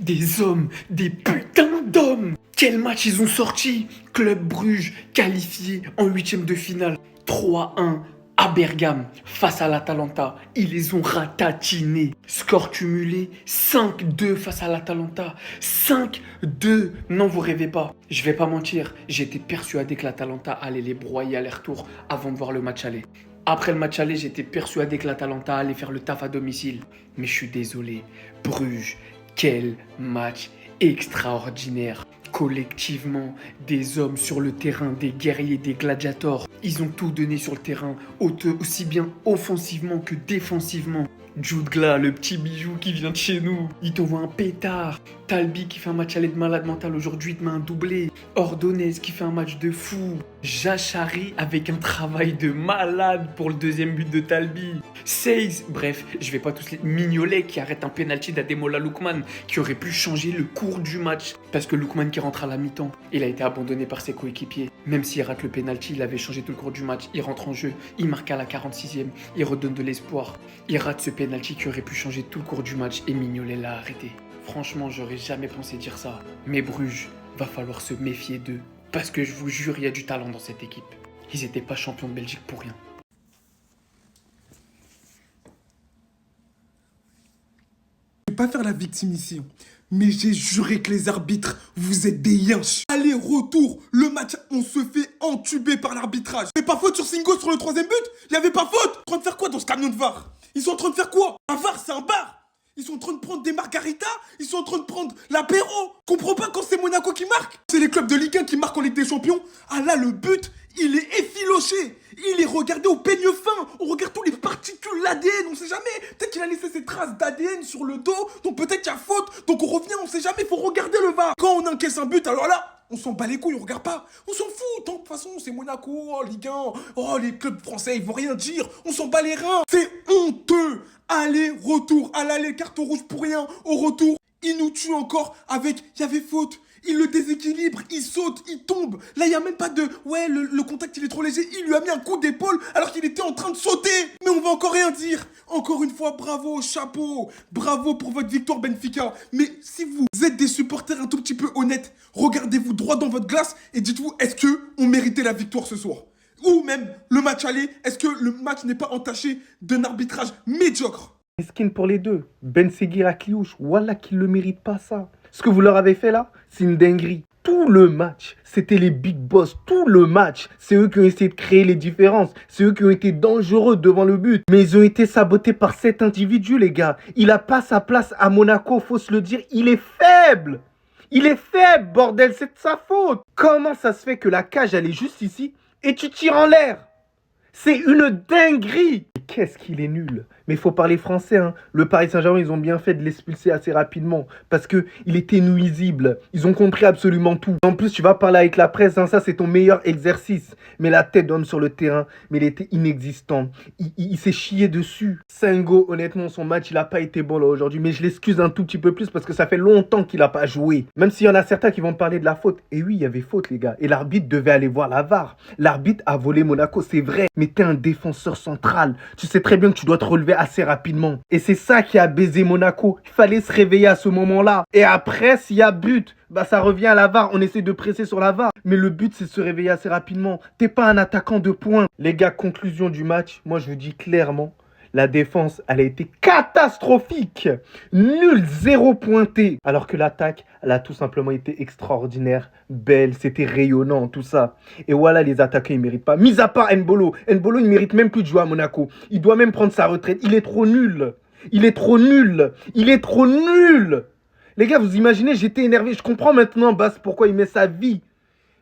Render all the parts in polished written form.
Des hommes, des putains d'hommes. Quel match ils ont sorti. Club Bruges qualifié en huitième de finale. 3-1 à Bergame face à l'Atalanta. Ils les ont ratatinés. Score cumulé 5-2 face à l'Atalanta. 5-2. Non, vous rêvez pas. Je vais pas mentir. J'étais persuadé que l'Atalanta allait les broyer aller-retour avant de voir le match aller. Après le match aller, j'étais persuadé que l'Atalanta allait faire le taf à domicile. Mais je suis désolé. Bruges, quel match extraordinaire. Collectivement, des hommes sur le terrain, des guerriers, des gladiators. Ils ont tout donné sur le terrain, aussi bien offensivement que défensivement. Jude Gla, le petit bijou qui vient de chez nous, il t'envoie un pétard. Talbi qui fait un match aller de malade mental aujourd'hui, il te met un doublé. Ordonez qui fait un match de fou. Jachari avec un travail de malade pour le deuxième but de Talbi. Seiz, bref, je vais pas tous les... Mignolet qui arrête un penalty d'Ademola Lookman qui aurait pu changer le cours du match. Parce que Lookman qui rentre à la mi-temps, il a été abandonné par ses coéquipiers. Même s'il rate le penalty, il avait changé tout le cours du match. Il rentre en jeu, il marque à la 46e, il redonne de l'espoir. Il rate ce penalty qui aurait pu changer tout le cours du match et Mignolet l'a arrêté. Franchement, j'aurais jamais pensé dire ça. Mais Bruges, va falloir se méfier d'eux. Parce que je vous jure, il y a du talent dans cette équipe. Ils n'étaient pas champions de Belgique pour rien. Je vais pas faire la victime ici, hein. Mais j'ai juré que les arbitres, vous êtes des yinches. Aller-retour, le match, on se fait entuber par l'arbitrage. Il n'y avait pas faute sur Singo sur le troisième but. Il n'y avait pas faute. En train de faire quoi dans ce camion de VAR? Ils sont en train de faire quoi? Un VAR, c'est un bar. Ils sont en train de prendre des margaritas. Ils sont en train de prendre l'apéro. Comprends pas quand c'est Monaco qui marque? C'est les clubs de Ligue 1 qui marquent en Ligue des Champions. Ah là, le but, il est effiloché. Il est regardé au peigne fin. On regarde tous les particules, l'ADN, on sait jamais. Peut-être qu'il a laissé ses traces d'ADN sur le dos. Donc peut-être qu'il y a faute. Donc on revient, on sait jamais. Faut regarder le VAR. Quand on encaisse un but, alors là, on s'en bat les couilles, on regarde pas. On s'en fout. De toute façon, c'est Monaco, oh, Ligue 1. Oh, les clubs français, ils vont rien dire. On s'en bat les reins. C'est honteux. Aller-retour. À l'aller, carte rouge pour rien. Au retour, il nous tue encore avec... Il y avait faute. Il le déséquilibre, il saute, il tombe. Là, il n'y a même pas de... Ouais, le contact, il est trop léger. Il lui a mis un coup d'épaule alors qu'il était en train de sauter. Mais on va encore rien dire. Encore une fois, bravo, chapeau. Bravo pour votre victoire, Benfica. Mais si vous êtes des supporters un tout petit peu honnêtes, regardez-vous droit dans votre glace et dites-vous, est-ce qu'on méritait la victoire ce soir? Ou même le match aller, est-ce que le match n'est pas entaché d'un arbitrage médiocre? Skin pour les deux. Ben Seguir à Cliouche, voilà qu'ils ne le méritent pas ça. Ce que vous leur avez fait là, c'est une dinguerie. Tout le match, c'était les big boss. Tout le match, c'est eux qui ont essayé de créer les différences. C'est eux qui ont été dangereux devant le but. Mais ils ont été sabotés par cet individu, les gars. Il n'a pas sa place à Monaco, faut se le dire. Il est faible. Il est faible, bordel, c'est de sa faute. Comment ça se fait que la cage, elle est juste ici et tu tires en l'air? C'est une dinguerie. Qu'est-ce qu'il est nul. Mais il faut parler français, hein. Le Paris Saint-Germain, ils ont bien fait de l'expulser assez rapidement. Parce qu'il était nuisible. Ils ont compris absolument tout. En plus, tu vas parler avec la presse, hein. Ça, c'est ton meilleur exercice. Mais la tête donne sur le terrain. Mais il était inexistant. Il s'est chié dessus. Sengo, honnêtement, son match, il n'a pas été bon là aujourd'hui. Mais je l'excuse un tout petit peu plus parce que ça fait longtemps qu'il n'a pas joué. Même s'il y en a certains qui vont parler de la faute. Et oui, il y avait faute, les gars. Et l'arbitre devait aller voir la VAR. L'arbitre a volé Monaco, c'est vrai. Mais t'es un défenseur central. Tu sais très bien que tu dois te relever assez rapidement. Et c'est ça qui a baisé Monaco. Il fallait se réveiller à ce moment-là. Et après, s'il y a but, bah ça revient à la VAR. On essaie de presser sur la VAR. Mais le but, c'est de se réveiller assez rapidement. T'es pas un attaquant de poing. Les gars, conclusion du match. Moi, je vous dis clairement, la défense, elle a été catastrophique. Nul, zéro pointé. Alors que l'attaque, elle a tout simplement été extraordinaire, belle, c'était rayonnant, tout ça. Et voilà, les attaquants, ils ne méritent pas. Mis à part N'Bolo. N'Bolo, il ne mérite même plus de jouer à Monaco. Il doit même prendre sa retraite. Il est trop nul. Il est trop nul. Il est trop nul. Les gars, vous imaginez, j'étais énervé. Je comprends maintenant, Bass, pourquoi il met sa vie.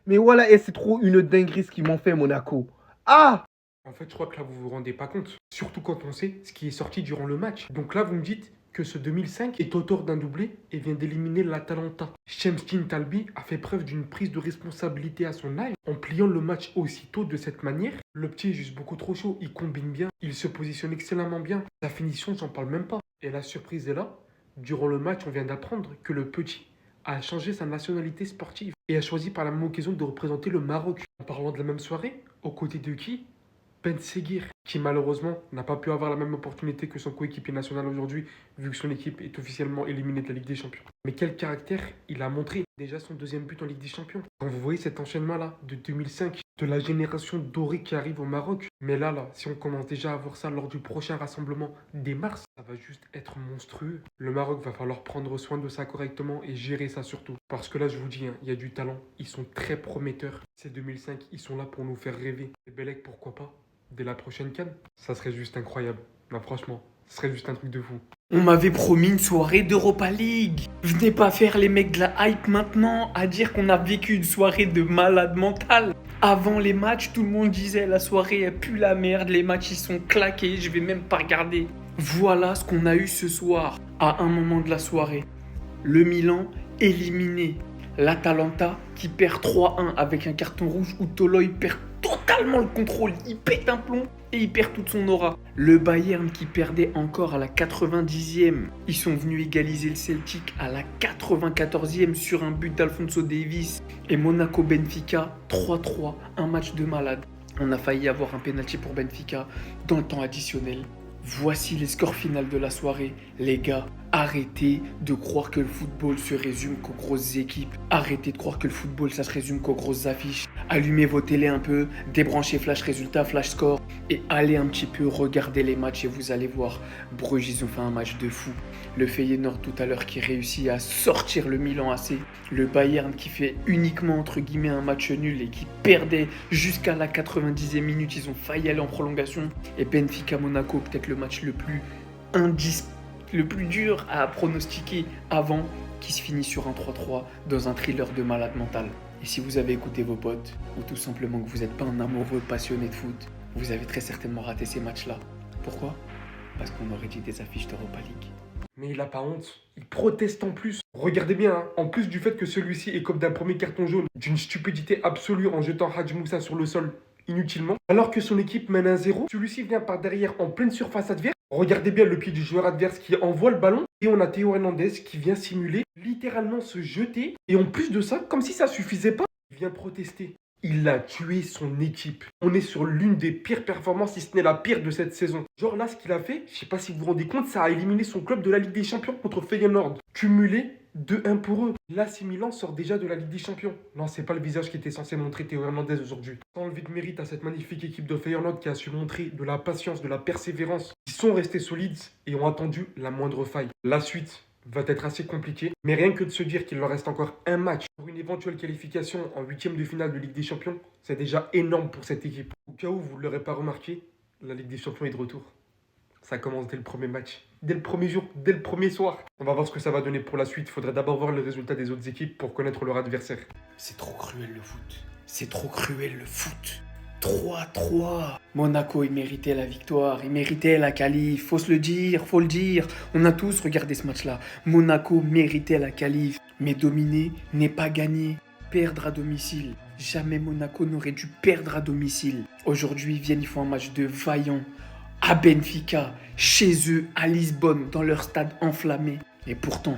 Mais voilà, et c'est trop une dinguerie ce qu'ils m'ont fait, Monaco. Ah! En fait, je crois que là, vous vous rendez pas compte. Surtout quand on sait ce qui est sorti durant le match. Donc là, vous me dites que ce 2005 est auteur d'un doublé et vient d'éliminer l'Atalanta. Şemstin Talbi a fait preuve d'une prise de responsabilité à son âge en pliant le match aussitôt de cette manière. Le petit est juste beaucoup trop chaud, il combine bien, il se positionne excellemment bien. Sa finition, j'en parle même pas. Et la surprise est là. Durant le match, on vient d'apprendre que le petit a changé sa nationalité sportive et a choisi par la même occasion de représenter le Maroc. En parlant de la même soirée, aux côtés de qui? Ben Seguir, qui malheureusement n'a pas pu avoir la même opportunité que son coéquipier national aujourd'hui, vu que son équipe est officiellement éliminée de la Ligue des Champions. Mais quel caractère il a montré. Déjà son deuxième but en Ligue des Champions. Quand vous voyez cet enchaînement-là de 2005, de la génération dorée qui arrive au Maroc. Mais là, si on commence déjà à voir ça lors du prochain rassemblement dès mars, ça va juste être monstrueux. Le Maroc va falloir prendre soin de ça correctement et gérer ça surtout. Parce que là, je vous dis, il y a du talent. Ils sont très prometteurs. Ces 2005, ils sont là pour nous faire rêver. Et Belek, pourquoi pas dès la prochaine CAN, ça serait juste incroyable. Non, franchement, ce serait juste un truc de fou. On m'avait promis une soirée d'Europa League. Venez pas faire les mecs de la hype maintenant à dire qu'on a vécu une soirée de malade mental. Avant les matchs, tout le monde disait la soirée elle pue la merde, les matchs ils sont claqués, je vais même pas regarder. Voilà ce qu'on a eu ce soir, à un moment de la soirée. Le Milan éliminé. L'Atalanta qui perd 3-1 avec un carton rouge où Toloi perd totalement le contrôle. Il pète un plomb et il perd toute son aura. Le Bayern qui perdait encore à la 90e. Ils sont venus égaliser le Celtic à la 94e sur un but d'Alphonso Davies. Et Monaco-Benfica 3-3, un match de malade. On a failli avoir un pénalty pour Benfica dans le temps additionnel. Voici les scores finaux de la soirée. Les gars, arrêtez de croire que le football se résume qu'aux grosses équipes. Arrêtez de croire que le football, ça se résume qu'aux grosses affiches. Allumez vos télés un peu, débranchez flash résultat, flash score et allez un petit peu regarder les matchs et vous allez voir. Bruges, ils ont fait un match de fou. Le Feyenoord tout à l'heure qui réussit à sortir le Milan AC. Le Bayern qui fait uniquement entre guillemets un match nul et qui perdait jusqu'à la 90e minute. Ils ont failli aller en prolongation. Et Benfica Monaco, peut-être le match le plus dur à pronostiquer avant, qui se finit sur un 3-3 dans un thriller de malade mental. Et si vous avez écouté vos potes, ou tout simplement que vous n'êtes pas un amoureux passionné de foot, vous avez très certainement raté ces matchs-là. Pourquoi ? Parce qu'on aurait dit des affiches d'Europa League. Mais il a pas honte. Il proteste en plus. Regardez bien, en plus du fait que celui-ci écope d'un premier carton jaune, d'une stupidité absolue en jetant Hadj Moussa sur le sol inutilement, alors que son équipe mène 1-0, celui-ci vient par derrière en pleine surface adverse. Regardez bien le pied du joueur adverse qui envoie le ballon. Et on a Théo Hernandez qui vient simuler, littéralement se jeter. Et en plus de ça, comme si ça suffisait pas, il vient protester. Il a tué son équipe. On est sur l'une des pires performances, si ce n'est la pire de cette saison. Genre là, ce qu'il a fait, je sais pas si vous vous rendez compte, ça a éliminé son club de la Ligue des Champions contre Feyenoord. Cumulé 2-1 pour eux. L'AC Milan sort déjà de la Ligue des Champions. Non, c'est pas le visage qui était censé montrer Théo Hernandez aujourd'hui. Sans enlever de mérite à cette magnifique équipe de Feyenoord qui a su montrer de la patience, de la persévérance. Ils sont restés solides et ont attendu la moindre faille. La suite va être assez compliqué, mais rien que de se dire qu'il leur reste encore un match pour une éventuelle qualification en 8e de finale de Ligue des Champions, c'est déjà énorme pour cette équipe. Au cas où vous ne l'aurez pas remarqué, la Ligue des Champions est de retour. Ça commence dès le premier match, dès le premier jour, dès le premier soir. On va voir ce que ça va donner pour la suite. Il faudrait d'abord voir le résultat des autres équipes pour connaître leur adversaire. C'est trop cruel le foot. C'est trop cruel le foot. 3-3. Monaco, il méritait la victoire, il méritait la qualif, faut se le dire, faut le dire. On a tous regardé ce match-là. Monaco méritait la qualif, mais dominer n'est pas gagner. Perdre à domicile. Jamais Monaco n'aurait dû perdre à domicile. Aujourd'hui, ils font un match de vaillant. À Benfica, chez eux, à Lisbonne, dans leur stade enflammé. Et pourtant,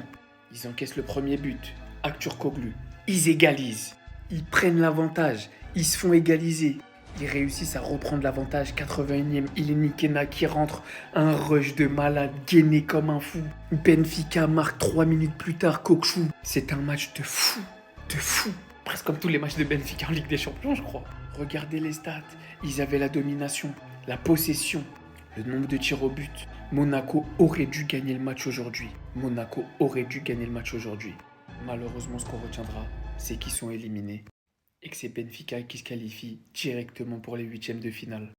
ils encaissent le premier but. Aktürkoğlu. Ils égalisent. Ils prennent l'avantage. Ils se font égaliser. Ils réussissent à reprendre l'avantage. 81e, Ileni Kena qui rentre. Un rush de malade, gainé comme un fou. Benfica marque 3 minutes plus tard. Kokchou. C'est un match de fou. De fou. Presque comme tous les matchs de Benfica en Ligue des Champions, je crois. Regardez les stats. Ils avaient la domination, la possession, le nombre de tirs au but. Monaco aurait dû gagner le match aujourd'hui. Monaco aurait dû gagner le match aujourd'hui. Malheureusement, ce qu'on retiendra, c'est qu'ils sont éliminés. Et que c'est Benfica qui se qualifie directement pour les 8e de finale.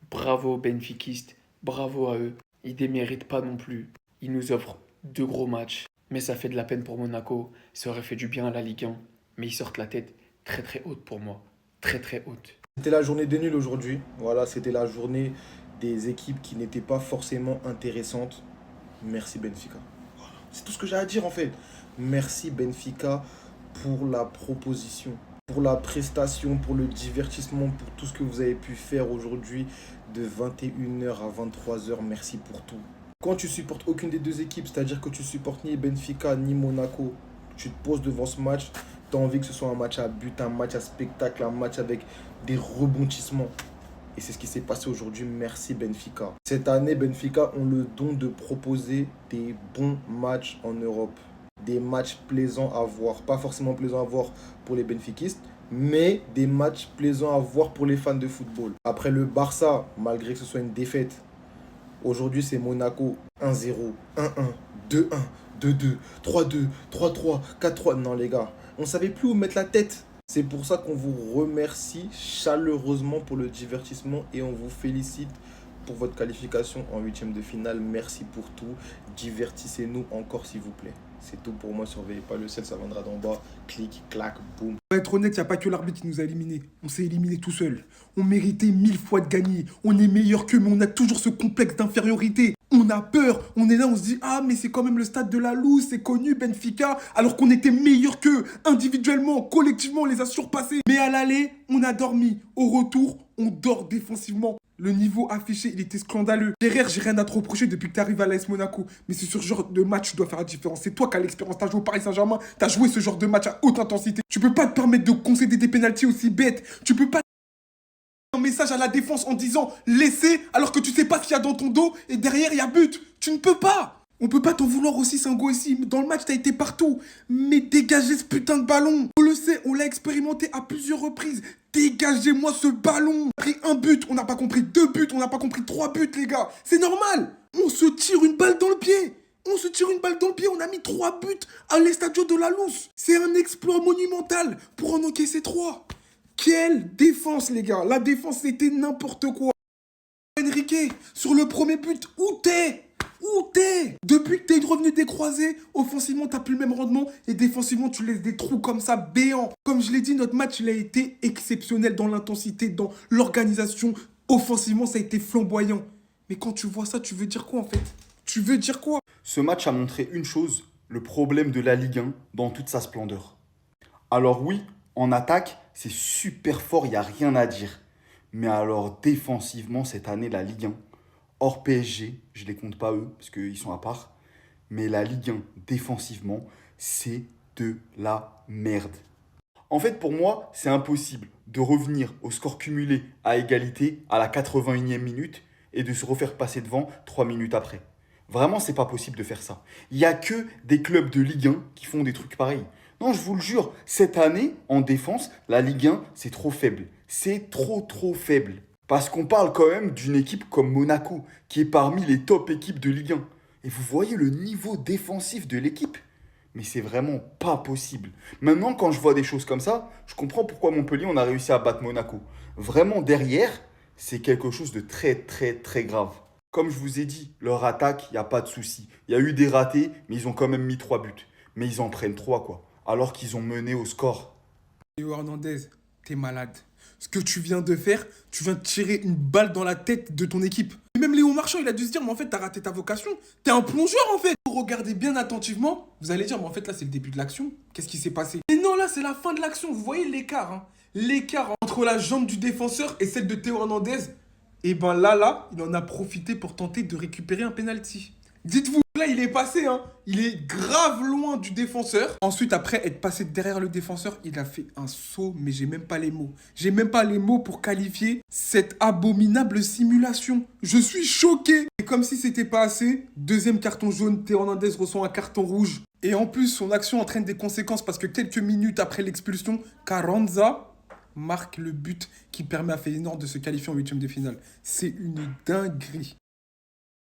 Bravo aux Benfiquistes, bravo à eux. Ils ne déméritent pas non plus. Ils nous offrent 2 gros matchs. Mais ça fait de la peine pour Monaco. Ça aurait fait du bien à la Ligue 1. Mais ils sortent la tête très très haute pour moi. Très très haute. C'était la journée des nuls aujourd'hui. Voilà, c'était la journée des équipes qui n'étaient pas forcément intéressantes. Merci Benfica. Voilà. C'est tout ce que j'ai à dire en fait. Merci Benfica pour la proposition, pour la prestation, pour le divertissement, pour tout ce que vous avez pu faire aujourd'hui de 21h à 23h. Merci pour tout. Quand tu supportes aucune des deux équipes, c'est-à-dire que tu supportes ni Benfica ni Monaco, tu te poses devant ce match, tu as envie que ce soit un match à but, un match à spectacle, un match avec des rebondissements. Et c'est ce qui s'est passé aujourd'hui. Merci Benfica. Cette année, Benfica ont le don de proposer des bons matchs en Europe. Des matchs plaisants à voir. Pas forcément plaisants à voir pour les benfiquistes, mais des matchs plaisants à voir pour les fans de football. Après le Barça, malgré que ce soit une défaite, aujourd'hui c'est Monaco 1-0, 1-1, 2-1, 2-2, 3-2, 3-3, 4-3. Non les gars, on savait plus où mettre la tête. C'est pour ça qu'on vous remercie chaleureusement pour le divertissement et on vous félicite pour votre qualification en huitième de finale. Merci pour tout. Divertissez-nous encore s'il vous plaît. C'est tout pour moi. Surveillez pas le ciel, ça viendra d'en bas. Clic, clac, boum. Pour être honnête, il n'y a pas que l'arbitre qui nous a éliminés. On s'est éliminés tout seul. On méritait 1000 fois de gagner. On est meilleur qu'eux, mais on a toujours ce complexe d'infériorité. On a peur. On est là, on se dit, ah, mais c'est quand même le stade de la Louse, c'est connu, Benfica. Alors qu'on était meilleur qu'eux. Individuellement, collectivement, on les a surpassés. Mais à l'aller, on a dormi. Au retour, on dort défensivement. Le niveau affiché, il était scandaleux. Derrière, j'ai rien à te reprocher depuis que tu arrives à l'AS Monaco. Mais c'est sur ce genre de match que tu dois faire la différence. C'est toi qui as l'expérience. Tu as joué au Paris Saint-Germain. Tu as joué ce genre de match à haute intensité. Tu peux pas te permettre de concéder des pénaltys aussi bêtes. Tu peux pas un message à la défense en disant laissez alors que tu sais pas ce qu'il y a dans ton dos et derrière il y a but. Tu ne peux pas. On peut pas t'en vouloir aussi, Sango ici. Dans le match, t'as été partout. Mais dégagez ce putain de ballon. On le sait, on l'a expérimenté à plusieurs reprises. Dégagez-moi ce ballon. On a pris un but, on n'a pas compris 2 buts, on n'a pas compris 3 buts, les gars. C'est normal. On se tire une balle dans le pied. On se tire une balle dans le pied, on a mis 3 buts à l'Estadio de la Luz. C'est un exploit monumental pour en encaisser 3. Quelle défense, les gars. La défense, c'était n'importe quoi. Enrique, sur le premier but, où t'es? Où t'es? Depuis que t'es revenu des croisés, offensivement, t'as plus le même rendement et défensivement, tu laisses des trous comme ça béants. Comme je l'ai dit, notre match, il a été exceptionnel dans l'intensité, dans l'organisation. Offensivement, ça a été flamboyant. Mais quand tu vois ça, tu veux dire quoi en fait? Tu veux dire quoi? Ce match a montré une chose, le problème de la Ligue 1 dans toute sa splendeur. Alors oui, en attaque, c'est super fort, il n'y a rien à dire. Mais alors défensivement, cette année, la Ligue 1, hors PSG, je ne les compte pas eux, parce qu'ils sont à part, mais la Ligue 1, défensivement, c'est de la merde. En fait, pour moi, c'est impossible de revenir au score cumulé à égalité à la 81e minute et de se refaire passer devant 3 minutes après. Vraiment, c'est pas possible de faire ça. Il n'y a que des clubs de Ligue 1 qui font des trucs pareils. Non, je vous le jure, cette année, en défense, la Ligue 1, c'est trop faible. C'est trop faible. Parce qu'on parle quand même d'une équipe comme Monaco, qui est parmi les top équipes de Ligue 1. Et vous voyez le niveau défensif de l'équipe. Mais c'est vraiment pas possible. Maintenant, quand je vois des choses comme ça, je comprends pourquoi Montpellier, on a réussi à battre Monaco. Vraiment, derrière, c'est quelque chose de très grave. Comme je vous ai dit, leur attaque, il n'y a pas de souci. Il y a eu des ratés, mais ils ont quand même mis 3 buts. Mais ils en prennent 3, quoi. Alors qu'ils ont mené au score. Théo Hernandez, t'es malade. Ce que tu viens de faire, tu viens de tirer une balle dans la tête de ton équipe. Et même Léon Marchand, il a dû se dire, mais en fait, t'as raté ta vocation. T'es un plongeur, en fait. Regardez bien attentivement. Vous allez dire, mais en fait, là, c'est le début de l'action. Qu'est-ce qui s'est passé? Mais non, là, c'est la fin de l'action. Vous voyez l'écart, hein. L'écart entre la jambe du défenseur et celle de Théo Hernandez. Et ben là, il en a profité pour tenter de récupérer un penalty. Dites-vous, là, il est passé, hein. Il est grave loin du défenseur. Ensuite, après être passé derrière le défenseur, il a fait un saut, mais j'ai même pas les mots. J'ai même pas les mots pour qualifier cette abominable simulation. Je suis choqué. Et comme si c'était pas assez, deuxième carton jaune, Théo Hernandez reçoit un carton rouge. Et en plus, son action entraîne des conséquences parce que quelques minutes après l'expulsion, Carranza marque le but qui permet à Feyenoord de se qualifier en huitième de finale. C'est une dinguerie.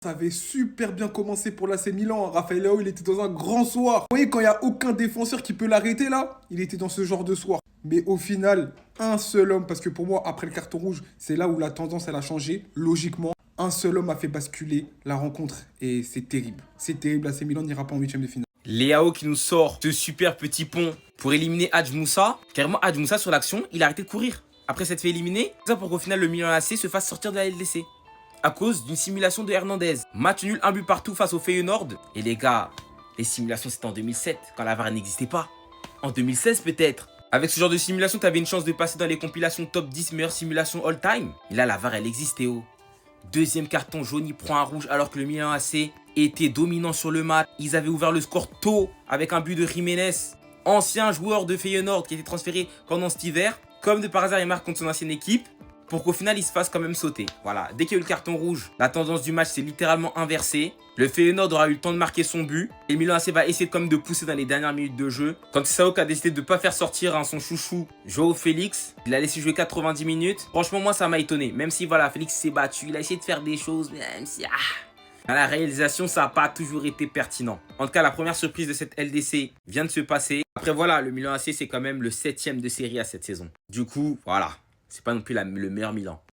Ça avait super bien commencé pour l'AC Milan. Raphaël Leao, il était dans un grand soir. Vous voyez, quand il n'y a aucun défenseur qui peut l'arrêter là, il était dans ce genre de soir. Mais au final, un seul homme, parce que pour moi, après le carton rouge, c'est là où la tendance, elle a changé, logiquement. Un seul homme a fait basculer la rencontre. Et c'est terrible. C'est terrible, l'AC Milan n'ira pas en huitième de finale. Léao qui nous sort ce super petit pont pour éliminer Hadj Moussa. Carrément, Hadj Moussa sur l'action, il a arrêté de courir. Après s'être fait éliminer, ça pour qu'au final le Milan AC se fasse sortir de la LDC. À cause d'une simulation de Hernandez. Match nul, un but partout face au Feyenoord. Et les gars, les simulations c'était en 2007, quand la VAR n'existait pas. En 2016 peut-être. Avec ce genre de simulation, tu avais une chance de passer dans les compilations top 10 meilleures simulations all time. Et là, la VAR elle existe, Théo. Deuxième carton jaune, il prend un rouge alors que le Milan AC était dominant sur le match. Ils avaient ouvert le score tôt avec un but de Jiménez, ancien joueur de Feyenoord qui était transféré pendant cet hiver. Comme de par hasard, il marque contre son ancienne équipe. pour qu'au final il se fasse quand même sauter. Voilà, dès qu'il y a eu le carton rouge, la tendance du match s'est littéralement inversée. Le Feyenoord aura eu le temps de marquer son but et Milan AC va essayer comme de pousser dans les dernières minutes de jeu. Quand Saok a décidé de ne pas faire sortir son chouchou Joao Félix, il a laissé jouer 90 minutes. Franchement, moi ça m'a étonné, même si voilà, Félix s'est battu, il a essayé de faire des choses, même si dans la réalisation, ça n'a pas toujours été pertinent. En tout cas, la première surprise de cette LDC vient de se passer. Après voilà, le Milan AC c'est quand même le 7e de série à cette saison. Du coup, voilà, c'est pas non plus le meilleur Milan.